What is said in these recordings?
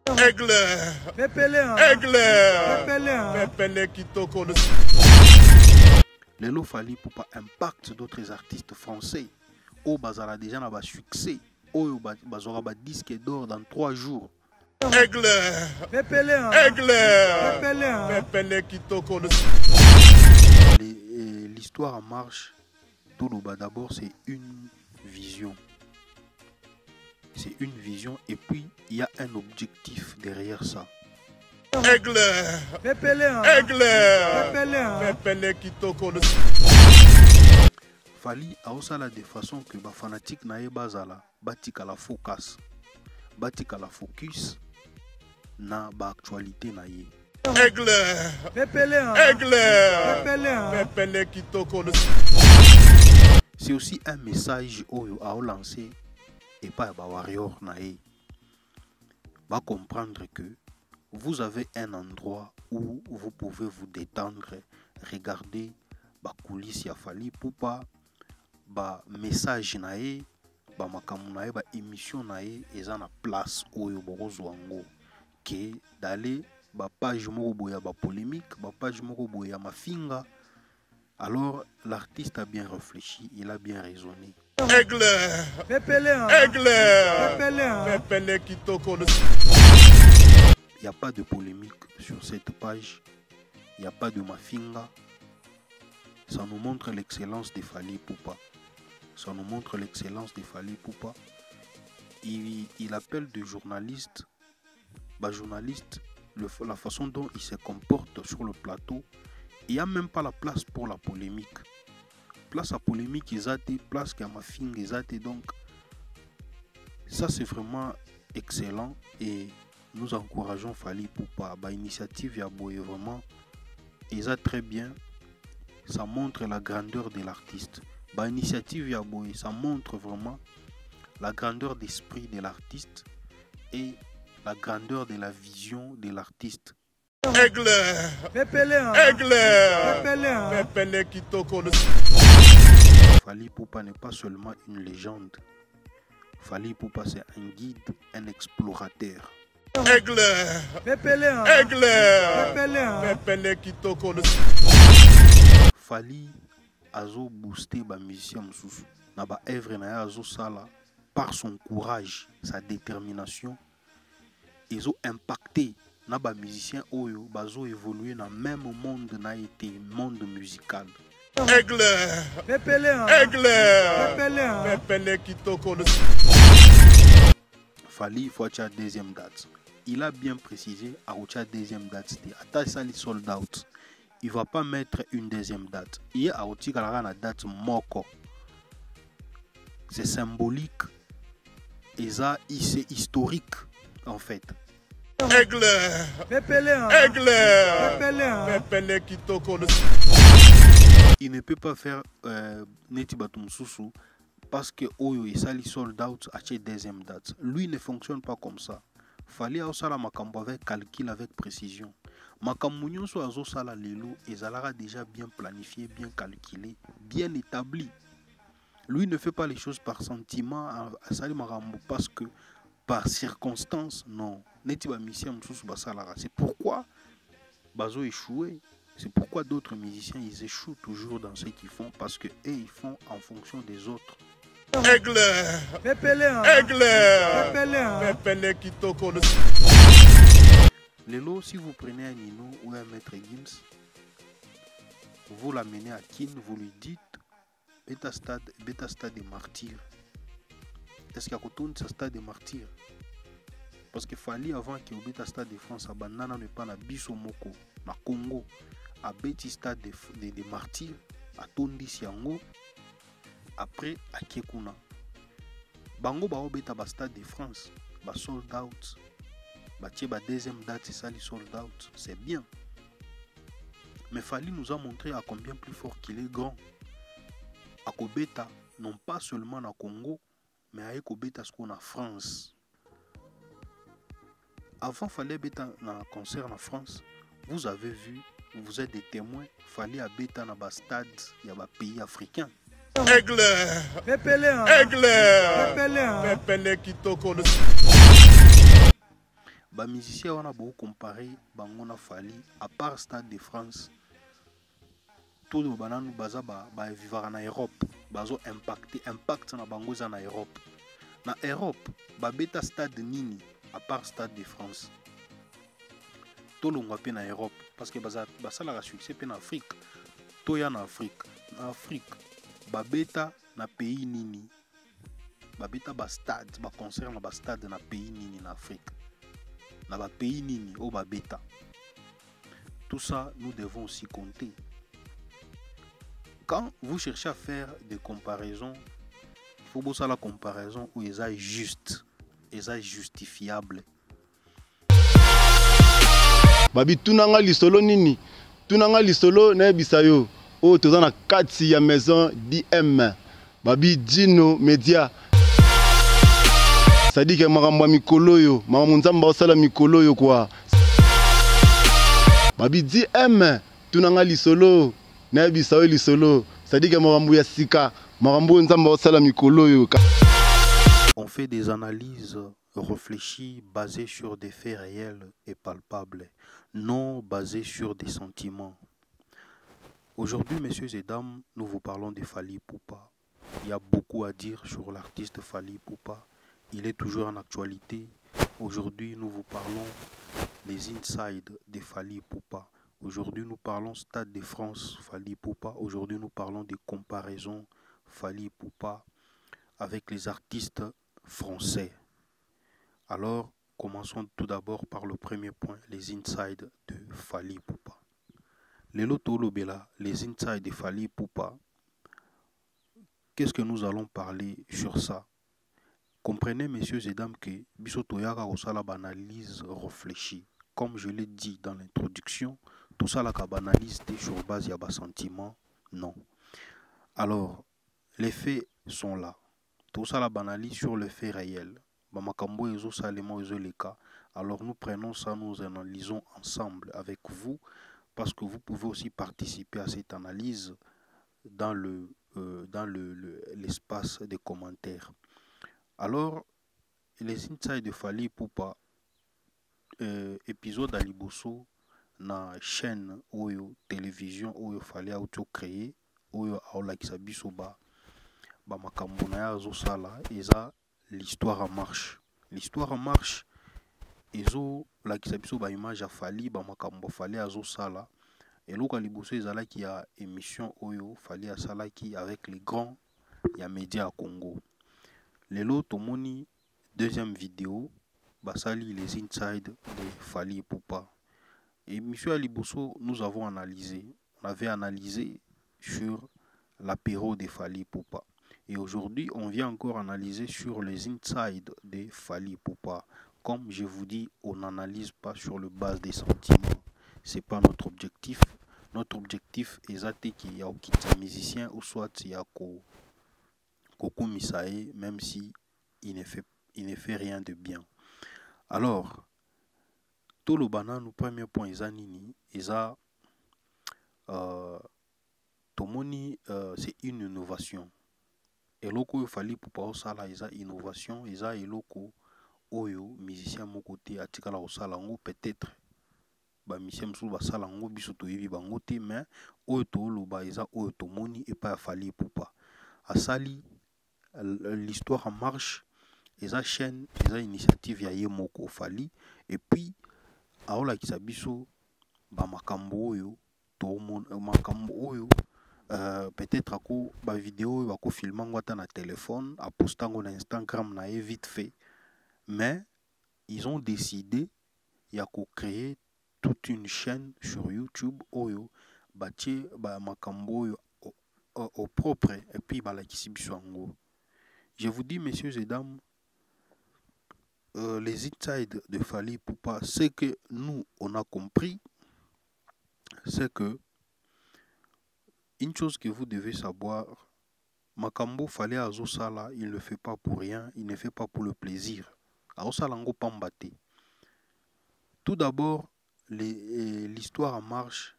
Aigle. Lelo Fally Ipupa impact d'autres artistes français. Au bazala déjà na ba succès. Au bazora ba disque d'or dans 3 jours. Aigle. L'histoire en marche. Tout le bas d'abord c'est une vision. C'est une vision et puis il y a un objectif derrière ça. Aigle. Fally a aussi de façon que les fanatiques na bazala batika la focus, batika la focus na ba actualité na ye. Aigle. C'est aussi un message oyo a lancé et pas ba warrior na ye. Va comprendre que vous avez un endroit où vous pouvez vous détendre, regarder ba coulisses ya Fally Ipupa, ba message na ye, ba makamu na ye, ba émission na ye, eza na place oyo bokozwango que d'aller ba page moko boya ba polémique, ba page moko boya mafinga. Alors l'artiste a bien réfléchi, il a bien raisonné. Aigle. Il n'y a pas de polémique sur cette page, il n'y a pas de mafinga. Ça nous montre l'excellence de Fally Ipupa. Ça nous montre l'excellence de Fally Ipupa. Il appelle des journalistes, la façon dont il se comporte sur le plateau. Il n'y a même pas la place pour la polémique. Place à polémique, ils ont été, place à mafinga, ils ont été. Donc, ça c'est vraiment excellent et nous encourageons Fally Ipupa. Bah, initiative ya boye vraiment, ils ont très bien. Ça montre la grandeur de l'artiste. Bah, initiative ya boye, ça montre vraiment la grandeur d'esprit de l'artiste et la grandeur de la vision de l'artiste. Aigle. Fally Ipupa n'est pas seulement une légende. Fally Ipupa c'est un guide, un explorateur. Aigle. Fally azo booster ba musicien mususu na ba œuvre na azo sala par son courage, sa détermination. Ils ont impacté na ba musicien oyo bazo évoluer dans même monde na été monde musical. Aigle. Fally faut acheter deuxième date. Il a bien précisé à acheter deuxième date. Ata sali sold out. Il va pas mettre une deuxième date. Il a acheté la date moko. C'est symbolique et ça c'est historique en fait. Aigle. Il ne peut pas faire Neti Batum Soussou parce que Oyo et Sali sold out à cette deuxième date. Lui ne fonctionne pas comme ça. Fallait aussi la makambo avec calcul, avec précision. Makambo nyonso azo sala lelo et zalara déjà bien planifié, bien calculé, bien établi. Lui ne fait pas les choses par sentiment à Sali Makambo parce que par circonstance, non. Neti ba mission Soussou basalara. C'est pourquoi Bazo échoué. C'est pourquoi d'autres musiciens ils échouent toujours dans ce qu'ils font parce que eux ils font en fonction des autres. Aigle. Lelo, si vous prenez un Nino ou un Maître Gims, vous l'amenez à Kin, vous lui dites bêta stade des martyrs. Est-ce qu'il y a retourne ce stade des martyrs? Parce que Fally avant que au bêta stade de France, à Banana ne pas na biso moko na Congo. À Betty Stade des martyrs, à Tondi Siango, après à Kekuna. Bango ba obeta ba Stade de France, ba sold out, ba tie ba deuxième date ça li sold out, c'est bien. Mais Fally nous a montré à combien plus fort qu'il est grand. À Kobeta, non pas seulement na Congo, mais à Kobeta ce qu'on a France. Avant Fally beta na concert en France, vous avez vu. Vous êtes des témoins, Fally à bêta dans le stade, il y a des pays africains. Aigle. ba musicien wana bo comparer bango na Fally à part Stade de France tout le bananu baza ba vivara na Europe bazo impact na bango za na Europe ba beta stade nini à part Stade de France tout le monde na Europe parce que baza la succès pe na Afrique to ya na Afrique ba beta na pays nini ba beta ba stade ba concert na ba stade na pays nini na Afrique na ba pays nini o ba beta. Tout ça nous devons aussi compter. Quand vous cherchez à faire des comparaisons, il faut bosser la comparaison où ils est juste, ils est justifiable. Babi tunanga lisolo nini? Tunanga lisolo na bisayo. O toza na kati ya maison DM. Babi Dino Media. C'est-à-dire que makambo mikolo yo, makambo nzamba osala mikolo yo quoi. Babi DM tunanga lisolo na bisayo lisolo. C'est-à-dire que makambo ya sika, makambo nzamba osala mikolo yo. On fait des analyses réfléchies basées sur des faits réels et palpables, non basées sur des sentiments. Aujourd'hui, messieurs et dames, nous vous parlons de Fally Ipupa. Il y a beaucoup à dire sur l'artiste Fally Ipupa. Il est toujours en actualité. Aujourd'hui, nous vous parlons des insides de Fally Ipupa. Aujourd'hui, nous parlons Stade de France Fally Ipupa. Aujourd'hui, nous parlons des comparaisons Fally Ipupa avec les artistes français. Alors, commençons tout d'abord par le premier point, les insides de Fally Ipupa. Lelo Tolobela, les insides de Fally Ipupa. Qu'est-ce que nous allons parler sur ça? Comprenez, messieurs et dames, que Bisoto Yaka osala analyse réfléchie. Comme je l'ai dit dans l'introduction, tout ça la analyse sur base de sentiment, non. Alors, les faits sont là. Tout ça la analyse sur le fait réel. Bamakambo ezo salemo ezo leka. Alors nous prenons ça, nous analysons ensemble avec vous, parce que vous pouvez aussi participer à cette analyse dans l'espace des commentaires. Alors, les insights de Fally Ipupa, épisode à Liboso, na chaîne Oyo télévision Oyo Fally auto créé, Oyo aola kisabiso ba makambo na ya zo sala, eza l'histoire en marche. L'histoire en marche, ezo la kisabiso ba image à Fally ba makambo Fally azo sala. Et l'autre Liboso ezala qui a émission Oyo Fally a sala qui avec les grands ya médias à Congo. Lelo tomoni deuxième vidéo basali les insides de Fally Ipupa. Et monsieur Aliboso, nous avons analysé, on avait analysé sur l'apéro de Fally Ipupa. Et aujourd'hui, on vient encore analyser sur les insides de Fally Ipupa. Comme je vous dis, on n'analyse pas sur le base des sentiments. C'est pas notre objectif. Notre objectif est qu'il y a un musicien ou soit il y a Koko Misae, même si il ne fait rien de bien. Alors, tout le banan, premier point, nini, tomoni, c'est une innovation. Et loko yo Fally Ipupa osala eza innovation, eza eloko oyo musicien mon côté atikala osala ngo peut-être ba musicien msu basala ngo biso toyebi bango te, mais oyo to loba eza oyo tomoni et pas Fally Ipupa. Asali l'histoire en marche, eza chaîne, eza initiative ya ye moko Fally, et puis aola kisabiso ba makambo oyo to makambo oyo peut-être ako ba vidéo bako filmango ata na téléphone a postango na Instagram na vite fait, mais ils ont décidé ya ko créer toute une chaîne sur YouTube oyo batie ba makambo oyo au propre et puis ba la kisibiso ngo. Je vous dis, messieurs et dames, les insides de Fally Ipupa, ce que nous on a compris, c'est que une chose que vous devez savoir, makambo Fally azosala, il ne fait pas pour rien, il ne fait pas pour le plaisir. Aosalango pambate. Tout d'abord, l'histoire en marche,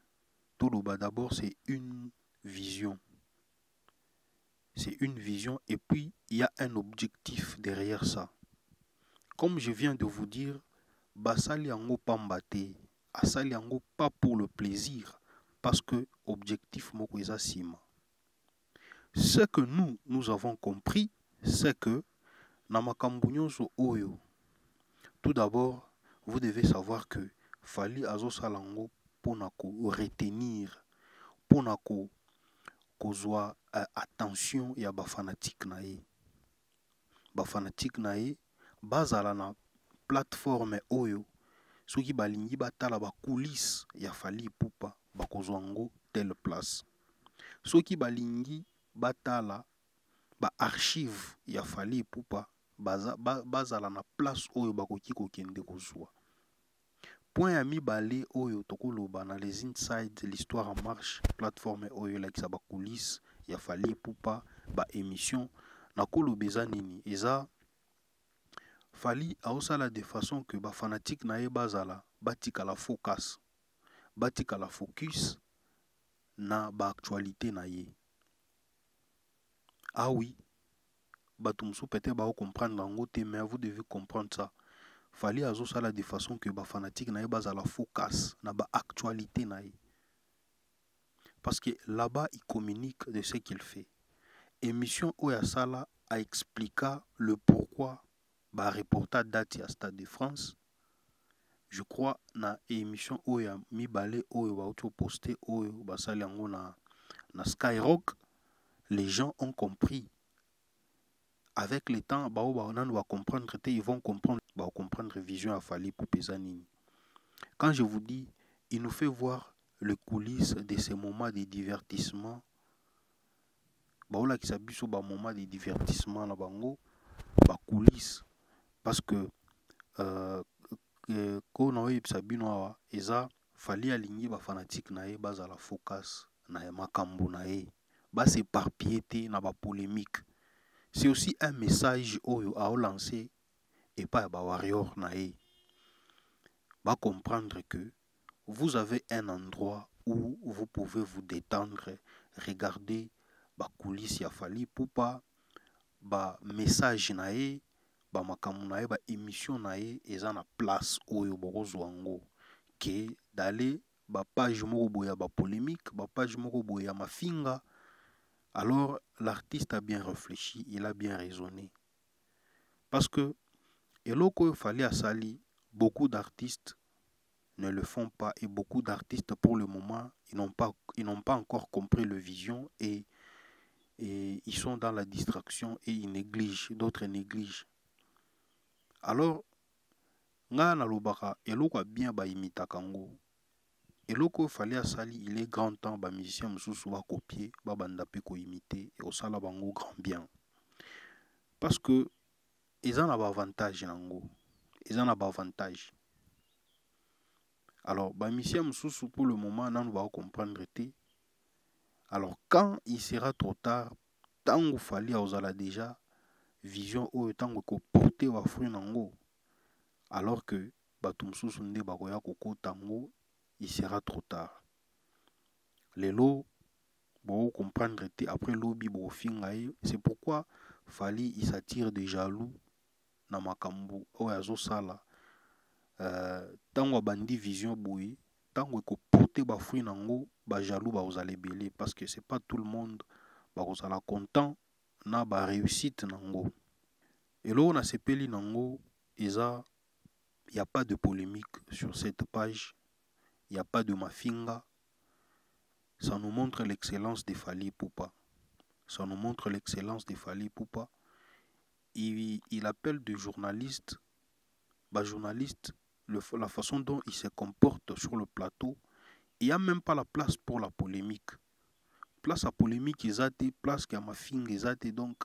tout le bas d'abord, c'est une vision. C'est une vision et puis il y a un objectif derrière ça. Comme je viens de vous dire, basali yango pamba te, asali yango pas pour le plaisir, parce que objectif moko eza sima. Ce que nous avons compris, c'est que na makambo nyonso oyo, tout d'abord, vous devez savoir que Fally azosala yango pona ko retenir, pona ko kozwa attention ya ba fanatique na ye. Ba fanatique na ye bazala na plateforme oyo soki balingi batala ba coulisse ya Fally Ipupa bakozwa ngo telle place. Soki balingi batala ba archive ya Fally Ipupa bazala na place oyo bakoki kokende kozwa. Point ya mibale oyo tokoloba na les inside l'histoire en marche plateforme oyo lakisa ba coulisse ya Fally Ipupa ba émission na kolobeza nini eza Fally aosala de façon que ba fanatique na ye bazala batika la focus na ba actualité na ye. Ah oui, bato musu peut-être ba comprendre yango te, mais vous devez comprendre ça. Fally azosala de façon que ba fanatique na ye bazala focus na ba actualité na ye. Parce que là-bas il communique de ce qu'il fait. Émission Oya Sala a expliqué le pourquoi ba reporter date à Stade de France. Je crois na émission Oya mibale Oyo ba auto posté Oyo ba sali yango na Skyrock, les gens ont compris. Avec le temps, on va comprendre, ils vont comprendre vision à Fally pour Pesanini. Quand je vous dis, il nous fait voir les coulisses de ces moments de divertissement. Qui s'habille sur moment de divertissement na bango, coulisses, parce que quand on a sabino eza Fally aligné ba fanatique na e baza la focus na e makambo na e ba s'éparpiller na ba polémique. C'est aussi un message oyo a lancé et pas ba warrior na e ba comprendre que vous avez un endroit où vous pouvez vous détendre, regarder ba coulisses ya Fally Ipupa, ba message na e, ba makambo na e, ba émission na e eza na place oyo bokozwa ngo ke d'aller ba page moko boya ba polémique, ba page moko boya mafinga. Alors l'artiste a bien réfléchi, il a bien raisonné. Parce que eloko Fally asali, beaucoup d'artistes ne le font pas, et beaucoup d'artistes pour le moment ils n'ont pas encore compris le vision, et ils sont dans la distraction et ils négligent, d'autres négligent. Alors nga na lobaka eloko bien ba imita kango, eloko Fally asali, il est grand temps ba musicien mususu ba copier ba banda pe ko imiter et osala bango grand bien, parce que ils ont un avantage nango, ils ont un avantage. Alors ba musicien mususu pour le moment nan va comprendre te. Alors quand il sera trop tard, tango Fally ozala déjà vision oyo tango ko porter wa fruit nango, alors que bato mususu nde bakoya kokota ngo, il sera trop tard. Lelo bo comprendre te après lobi bo finga ye. C'est pourquoi Fally il s'attire des jaloux na makambo oyo azosala. Tango bandi vision boye, tango ko porter ba fruit nango, ba jaloux ba ozala belé, parce que c'est pas tout le monde ba ozala content na ba réussite nango. Et là on a sepeli nango eza, il y a pas de polémique sur cette page, il y a pas de mafinga. Ça nous montre l'excellence de Fally Ipupa. Ça nous montre l'excellence de Fally Ipupa. Il appelle des journalistes, journalistes, la façon dont ils se comportent sur le plateau. Il n'y a même pas la place pour la polémique. Place à polémique, ils ont été, place à ma fille, ils ont été. Donc,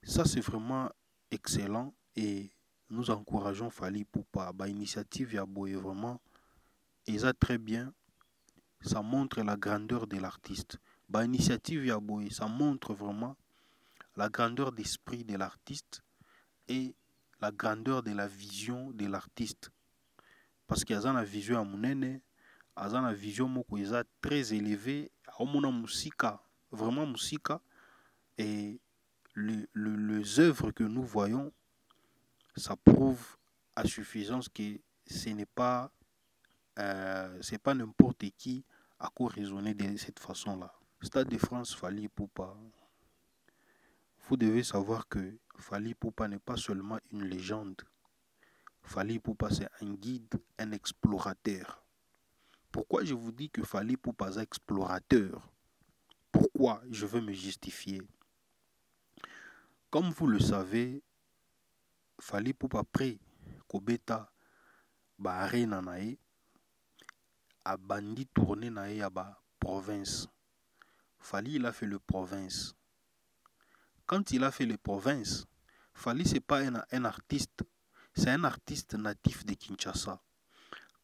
ça c'est vraiment excellent et nous encourageons Fally Ipupa. Bah, initiative Yaboye vraiment, ils ont très bien. Ça montre la grandeur de l'artiste. Bah, initiative Yaboye, ça montre vraiment la grandeur d'esprit de l'artiste et la grandeur de la vision de l'artiste. Parce qu'il y a une vision à Mounene, il y a une vision moko très élevée, à musika, vraiment musika, et les œuvres que nous voyons, ça prouve à suffisance que ce n'est pas, c'est pas n'importe qui à quoi raisonner de cette façon-là. Stade de France, Fally Ipupa. Vous devez savoir que Fally Ipupa n'est pas seulement une légende. Fally Ipupa, c'est un guide, un explorateur. Pourquoi je vous dis que Fally Ipupa est un explorateur? Pourquoi? Je veux me justifier. Comme vous le savez, Fally Ipupa après Kobeta ba arena nae a bandi tourné nae à ba province. Fally il a fait le province. Quand il a fait le province, Fally c'est pas un artiste, c'est un artiste natif de Kinshasa.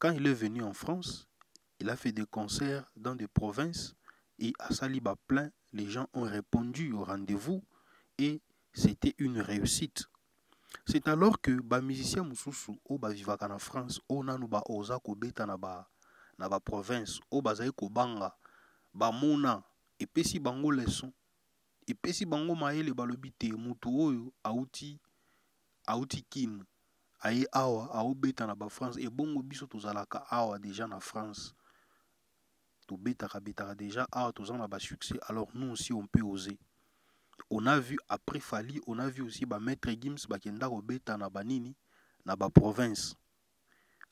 Quand il est venu en France, il a fait des concerts dans des provinces et à Saliba plein, les gens ont répondu au rendez-vous et c'était une réussite. C'est alors que ba musicien mususu o ba vivaka na France o nanu ba oza ko beta na ba province o bazai ko banga ba mona epesi bango leçon epesi bango mayele balobi te mutu oyo auti kin aye awa ao beta na ba France et bongo biso tozalaka awa déjà na France to betaka déjà awa tozana ba succès, alors nous aussi on peut oser. On a vu après Fally, on a vu aussi ba Maître Gims bakenda ko beta na banini na ba province.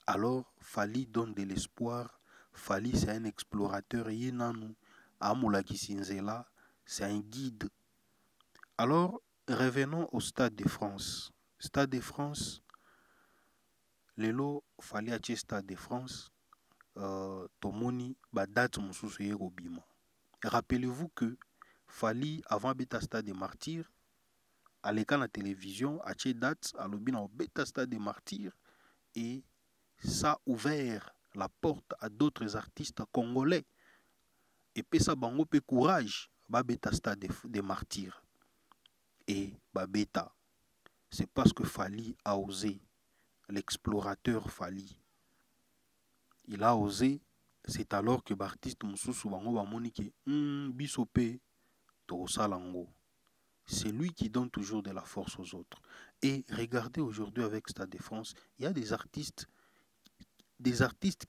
Alors Fally donne de l'espoir. Fally c'est un explorateur yenanu amolaki sinzela, c'est un guide. Alors revenons au Stade de France. Stade de France, lelo Fally atie Stade de France, tomoni ba date mususu ye kobima. Rappelez-vous que Fally avant beta Stade des Martyrs, à l'écran la télévision, à tché date, à l'obin au beta Stade des Martyrs, et ça a ouvert la porte à d'autres artistes congolais. Et puis ça bango pe courage, ba beta Stade des Martyrs. Et ba beta, c'est parce que Fally a osé, l'explorateur Fally. Il a osé, c'est alors que l'artiste mususu bango ba monike, bisope, c'est lui qui donne toujours de la force aux autres. Et regardez aujourd'hui avec Stade de France, il y a des artistes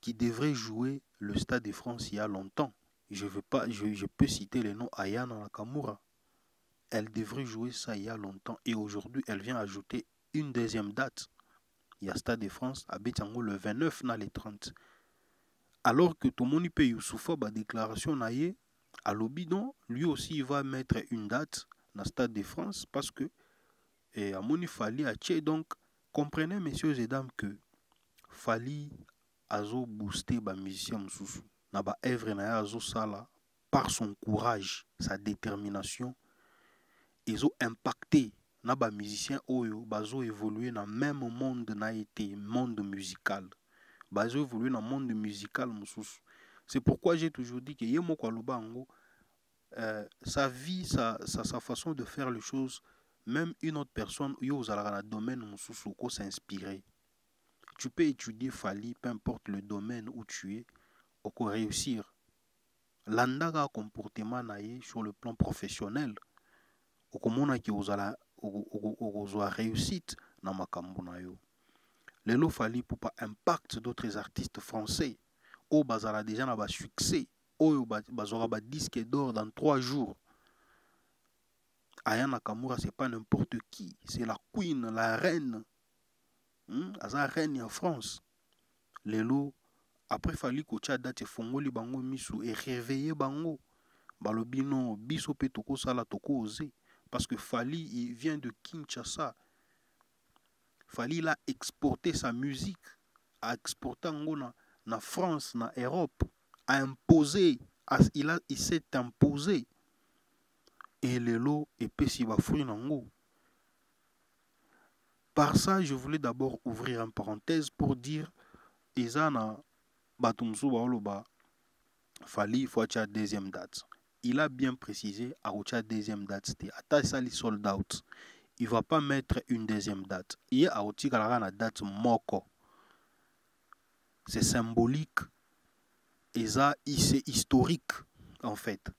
qui devraient jouer le Stade de France il y a longtemps. Je peux citer les noms Ayana Nakamura. Elle devrait jouer ça il y a longtemps et aujourd'hui elle vient ajouter une deuxième date. Il y a Stade de France à Betango le 29 na le 30. Alors que tout le monde peut Youssoufa ba déclaration naie à l'Obidon, lui aussi il va mettre une date dans le Stade de France parce que à Moni Fally a tché. Donc comprenez messieurs et dames que Fally azo booster ba musicien mususu na ba œuvre na azo sala par son courage, sa détermination, ils ont impacté na ba musicien oyo bazo évoluer dans même monde na été monde musical. Bazo évoluer dans monde musical mususu. C'est pourquoi j'ai toujours dit que Yemo Kwalubango, sa vie, sa façon de faire les choses, même une autre personne, yo dans le domaine mususu ko s'inspirer. Tu peux étudier Fally, peu importe le domaine où tu es, ou ko réussir. Landaga comportement naie sur le plan professionnel, ou komona ki ozala ozwa réussite na makambo na yo. Lelo Fally Ipupa impact d'autres artistes français. O bazala déjà na ba succès. O bazora ba disque d'or dans 3 jours. Aya Nakamura c'est pas n'importe qui, c'est la queen, la reine. Aza reine en France. Lelo après Fally kocha date fongoli bango misu et réveiller bango. Balobi non biso pe toko sala toko osé parce que Fally il vient de Kinshasa. Fally il a exporté sa musique, a exporté na France, na Europe, a imposé, il s'est imposé. Et le lot est pessiba fruit nango. Par ça, je voulais d'abord ouvrir une parenthèse pour dire, Izana Batumsu Baoloba, Fally, il faut la deuxième date. Il a bien précisé, à la deuxième date, c'était à Sali sold out. Il ne va pas mettre une deuxième date. Il y a une date moko. C'est symbolique et ça, c'est historique en fait.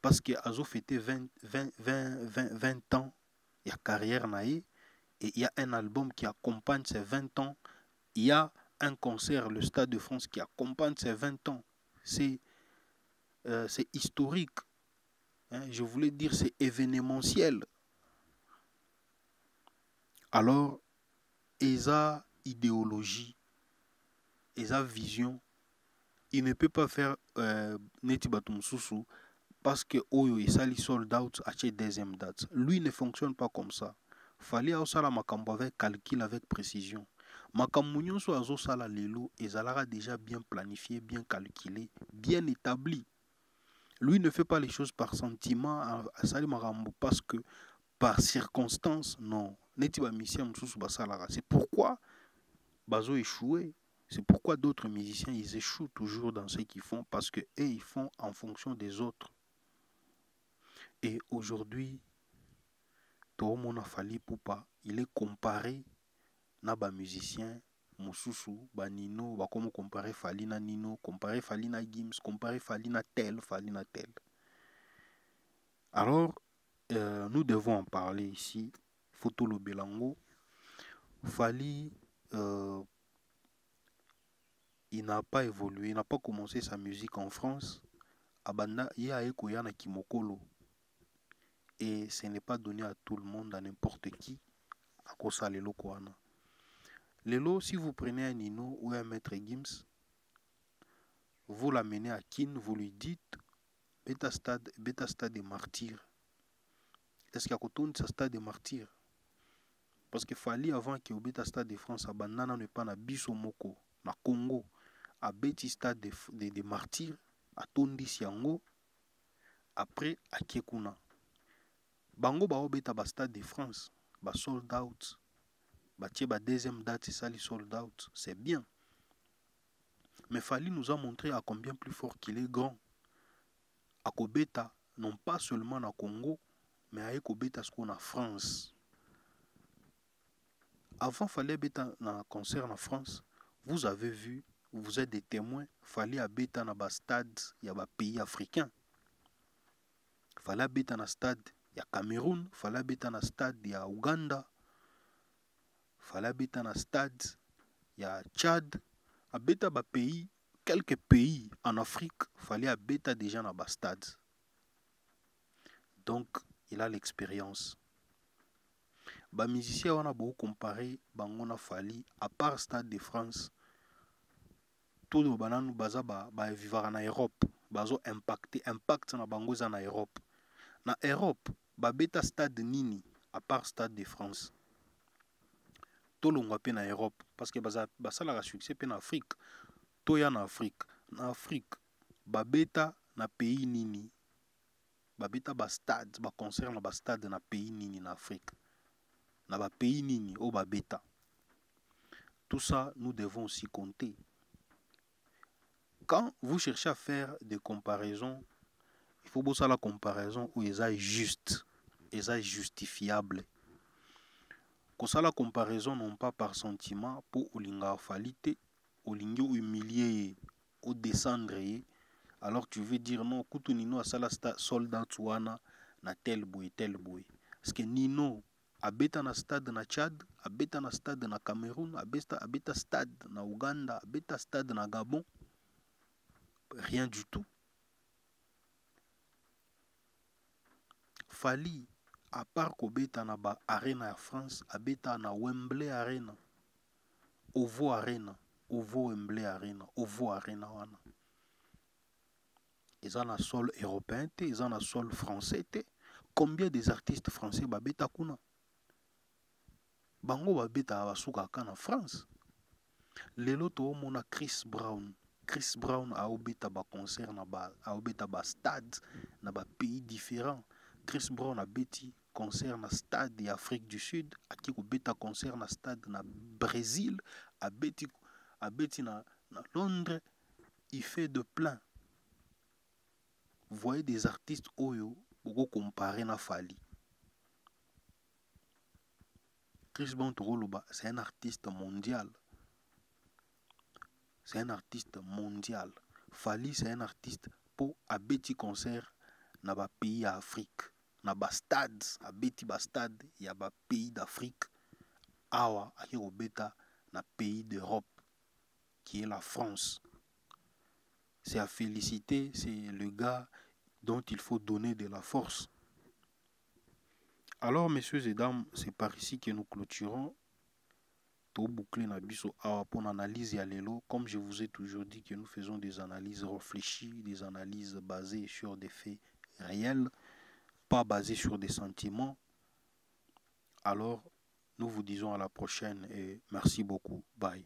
Parce que Azo fêté 20 ans, il y a carrière naïe Et il y a un album qui accompagne ses 20 ans. Il y a un concert, le Stade de France, qui accompagne ses 20 ans. C'est historique. Hein, je voulais dire, c'est événementiel. Alors, esa idéologie, esa vision, il ne peut pas faire neti batum susu parce que oyo esali sold out acheter deuxième date. Lui ne fonctionne pas comme ça. Fallait osala makambo avec calcul, avec précision. Makambo nyonso azosala lelo ezalaka déjà bien planifié, bien calculé, bien établi. Lui ne fait pas les choses par sentiment, asali makambo parce que par circonstance, non. Neti ba mission mususu basalaka. C'est pourquoi bazo échoué. C'est pourquoi d'autres musiciens, ils échouent toujours dans ce qu'ils font parce que eux, ils font en fonction des autres. Et aujourd'hui, Toomona Fally Ipupa, il est comparé na ba musicien mususu, ba Nino, ba comme comparer Fally na Nino, comparer Fally na Gims, comparer Fally na tel, Fally na tel. Alors, nous devons en parler ici. Photo le Belango. Fally, il n'a pas évolué, il n'a pas commencé sa musique en France. Abanda, il y a Ekoyana Kimokolo. Et ce n'est pas donné à tout le monde, à n'importe qui. À cause ça, Lelo Kouana. Lelo, si vous prenez un Nino ou un Maître Gims, vous l'amenez à Kin, vous lui dites Beta stade des martyrs. Est-ce qu'il y a qu'autour de ce stade des martyrs? Parce qu'il fallait avant que au Beta stade de France, Abandana ne pas na Biso Moko, na Congo, à Beti stade des martyrs, à Tondi Siango, après à Kekuna. Bango ba obeta ba stade de France, ba sold out, ba tie ba deuxième date, c'est ça les sold out, c'est bien. Mais Fally nous a montré à combien plus fort qu'il est grand. À Kobeta, non pas seulement na Congo, mais à Kobeta ce qu'on a France. Avant Fally beta na concert en France, vous avez vu, vous êtes des témoins, Fally a beta na ba stade, il y a ba pays africains. Fally beta na stade, il y a Cameroun, Fally beta na stade, il y a Ouganda. Fally beta na stade, il y a Tchad. A beta ba pays, quelques pays en Afrique, Fally a beta déjà na ba stade. Donc, il a l'expérience. Ba musicien on a beaucoup comparé bangona Fally à part Stade de France. Tout le bananu baza ba vivre en Europe, bazo impact na bangoza na Europe. Na Europe, ba beta stade nini à part Stade de France. Tout le monde na Europe parce que baza la succès pe na Afrique. To ya na Afrique. Na Afrique, ba beta na pays nini. Ba beta ba stade, ba concert na ba stade na pays nini na Afrique. Na ba pays nini o ba beta. Tout ça, nous devons aussi compter. Quand vous cherchez à faire des comparaisons, il faut bosser la comparaison où ils est juste, ils est justifiable. Quand ça la comparaison non pas par sentiment pour olinga falite, olinga humilier ou descendre, alors tu veux dire non, kutu nino asala soldat tuana na tel boy. Parce que Nino abeta na stade na Tchad, abeta na stade na Cameroun, abeta stade na Ouganda, abeta stade na Gabon. Rien du tout. Fally, à part kobeta na ba arena ya France, abeta na Wembley Arena, Ovo Arena, Ovo Wembley Arena, Ovo Arena wana. Ils ont un sol européen, ils ont un sol français. Combien des artistes français babeta kuna? Bango babeta basuka kana France. Lelo to mona Chris Brown. Chris Brown a obeta ba concert na ba a obeta ba stade na ba pays différents. Chris Brown a beti concert na stade d'Afrique du Sud, a ki obeta concert na stade na Brésil, a beti na Londres, il fait de plein. Vous voyez des artistes oyo beaucoup comparé na Fally. Chris Brown c'est un artiste mondial. C'est un artiste mondial. Fally c'est un artiste pour un petit concert dans les pays d'Afrique. Dans les stades, un petit stade, il y a des pays d'Afrique. awa ake kobeta na pays d'Europe qui est la France. C'est à féliciter, c'est le gars dont il faut donner de la force. Alors, messieurs et dames, c'est par ici que nous clôturons. Tout boucler na biso awa pour l'analyse ya lelo. Comme je vous ai toujours dit que nous faisons des analyses réfléchies, des analyses basées sur des faits réels, pas basées sur des sentiments. Alors, nous vous disons à la prochaine et merci beaucoup. Bye.